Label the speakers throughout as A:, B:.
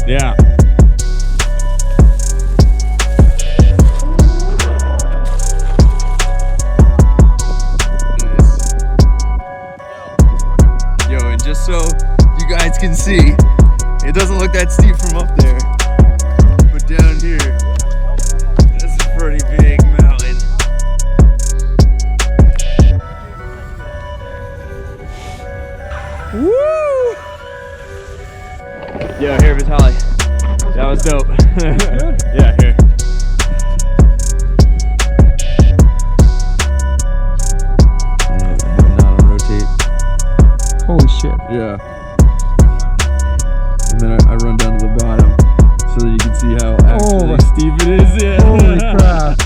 A: Yeah. Yo, and just so you guys can see, it doesn't look that steep from up there, but down here, that's a pretty big mountain. Woo! Yo, here, Vitalie. That was dope. Yeah, here. Not on rotate.
B: Holy shit.
A: Yeah. And then I run down to the bottom so that you can see how actually steep it is. Yeah.
B: Holy crap.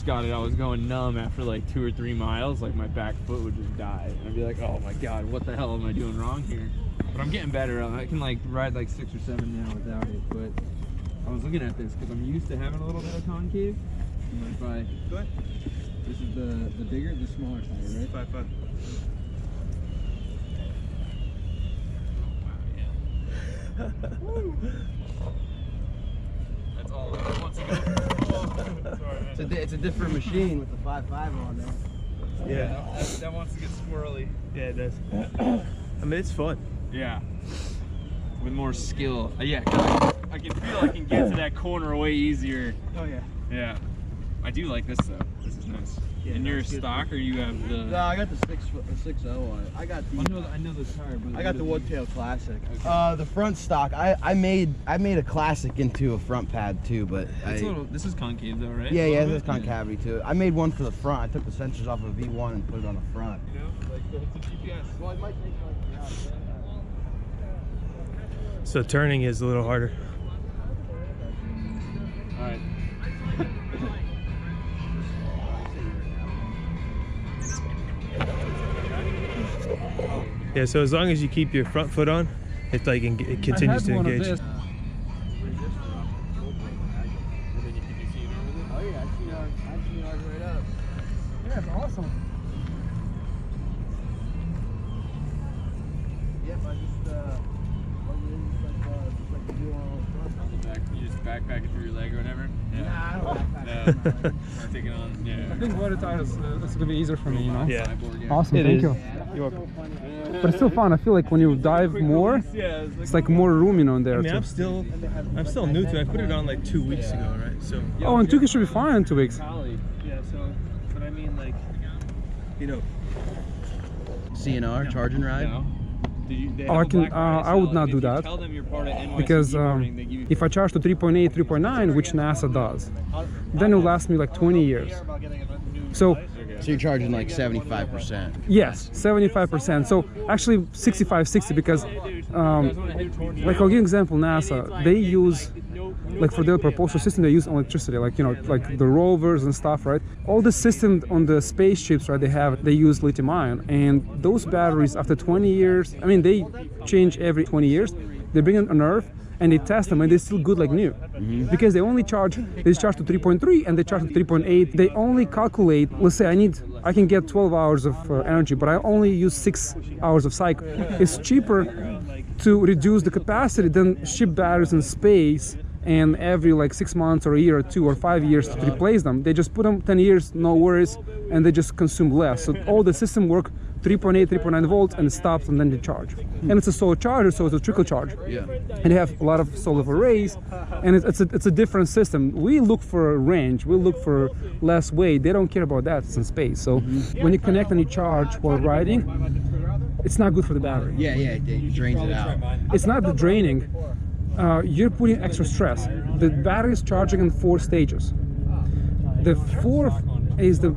A: Got it, I was going numb after like 2 or 3 miles. Like my back foot would just die, and I'd be like, oh my god, what the hell am I doing wrong here? But I'm getting better. I can like ride like 6 or 7 now without it. But I was looking at this because I'm used to having a little bit of concave. You mind if I go ahead? This is the bigger, the smaller tire, right? 5.5. Oh wow, yeah. That's all it wants to go.
C: It's a different machine with the 5.5 on there.
A: Yeah, that wants to get squirrely.
D: Yeah, it does. I mean, it's fun.
A: Yeah, with more skill. Yeah, I can feel I can get to that corner way easier.
C: Oh yeah.
A: Yeah, I do like this though. This is nice.
C: Yeah,
A: and you're stock, or you have the?
C: No, I got the 6.0 on it. I got the.
A: I know the tire, but
C: I got the Woodtail Classic.
A: Okay.
C: The front stock. I made a Classic into a front pad too, but
A: this is concave though, right?
C: Yeah, there's concavity to it. I made one for the front. I took the sensors off of V1 and put it on the front.
A: You know, like it's a GPS.
C: Well, it might take like.
D: So turning is a little harder.
A: All right.
D: Yeah, so as long as you keep your front foot on, it like it continues to engage.
C: Oh yeah, I see ours right up.
B: Yeah, it's awesome.
C: Yep, I just like the wheel on the front.
A: On the back, you just backpack it through your leg or whatever. Yeah.
C: Nah, I don't backpack.
A: No. I'll take it on. Yeah.
B: I think water tires, it's gonna be easier for me, you know?
D: Yeah.
B: Awesome, thank you.
D: You're welcome.
B: But it's still fun. I feel like when you dive more, it's like more room, you know, in there.
D: I mean,
B: too.
D: I'm still new to it. I put it on like 2 weeks ago, right? So.
B: Oh, and 2 weeks should be fine in 2 weeks.
D: Yeah. So, but I mean, like,
C: CNR, charge and ride.
A: No.
B: I would not do that, because if I charge to 3.8, 3.9, which NASA does, then it will last me like 20 years. So
C: you're charging like 75%.
B: yes, 75%. So actually 65, 60, because like I'll give you an example. NASA, they use, like for their propulsion system, they use electricity, like like the rovers and stuff, right? All the systems on the spaceships, right, they use lithium ion, and those batteries after 20 years, I mean, they change every 20 years. They bring it on Earth and they test them, and they're still good like new, because they only charge to 3.3 and they charge to 3.8. They only calculate, let's say I can get 12 hours of energy, but I only use 6 hours of cycle. It's cheaper to reduce the capacity than ship batteries in space, and every like 6 months or a year or 2 or 5 years to replace them. They just put them 10 years, no worries, and they just consume less. So all the system work 3.8, 3.9 volts, and it stops, and then they charge. And it's a solar charger, so it's a trickle charge.
C: Yeah.
B: And they have a lot of solar arrays, and it's a different system. We look for range, we look for less weight. They don't care about that, it's in space. So when you connect and you charge while riding, it's not good for the battery.
C: Yeah, it drains it out.
B: It's not the draining. You're putting extra stress. The battery is charging in 4 stages. The fourth is the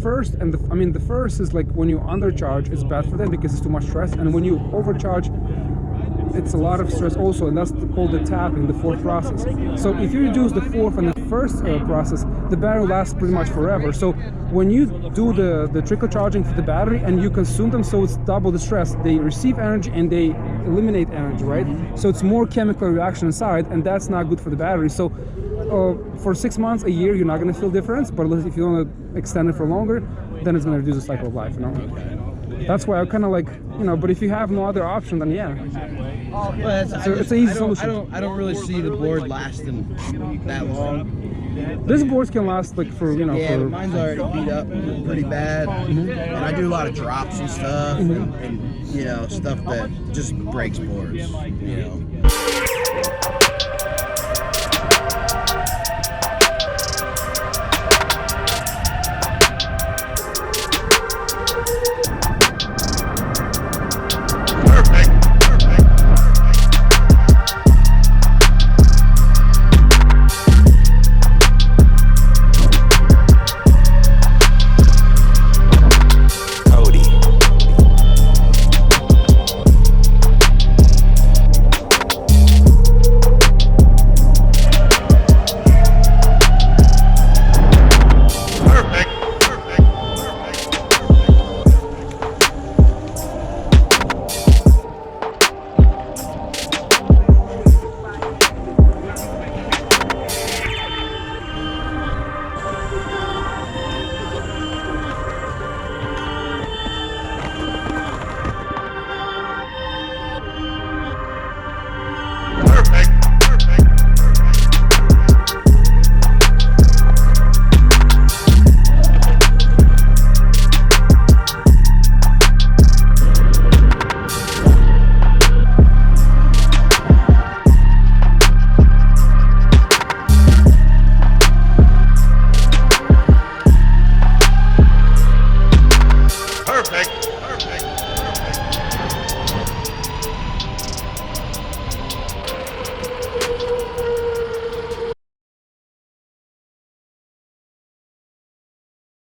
B: first, and the first is like when you undercharge, it's bad for them because it's too much stress, and when you overcharge, it's a lot of stress also, and that's called the tapping, the fourth process. So if you reduce the fourth and the first process, the battery lasts pretty much forever. So when you do the trickle charging for the battery and you consume them, so it's double the stress. They receive energy and they eliminate energy, right? So it's more chemical reaction inside, and that's not good for the battery. So for 6 months, a year, you're not going to feel difference, but if you want to extend it for longer, then it's going to reduce the cycle of life, That's why I kind of like, but if you have no other option, then yeah.
C: Well,
B: it's an easy solution.
C: I don't really see the board lasting that long.
B: This boards can last like for,
C: Yeah, but mine's already beat up pretty bad, and I do a lot of drops and stuff, and stuff that just breaks boards,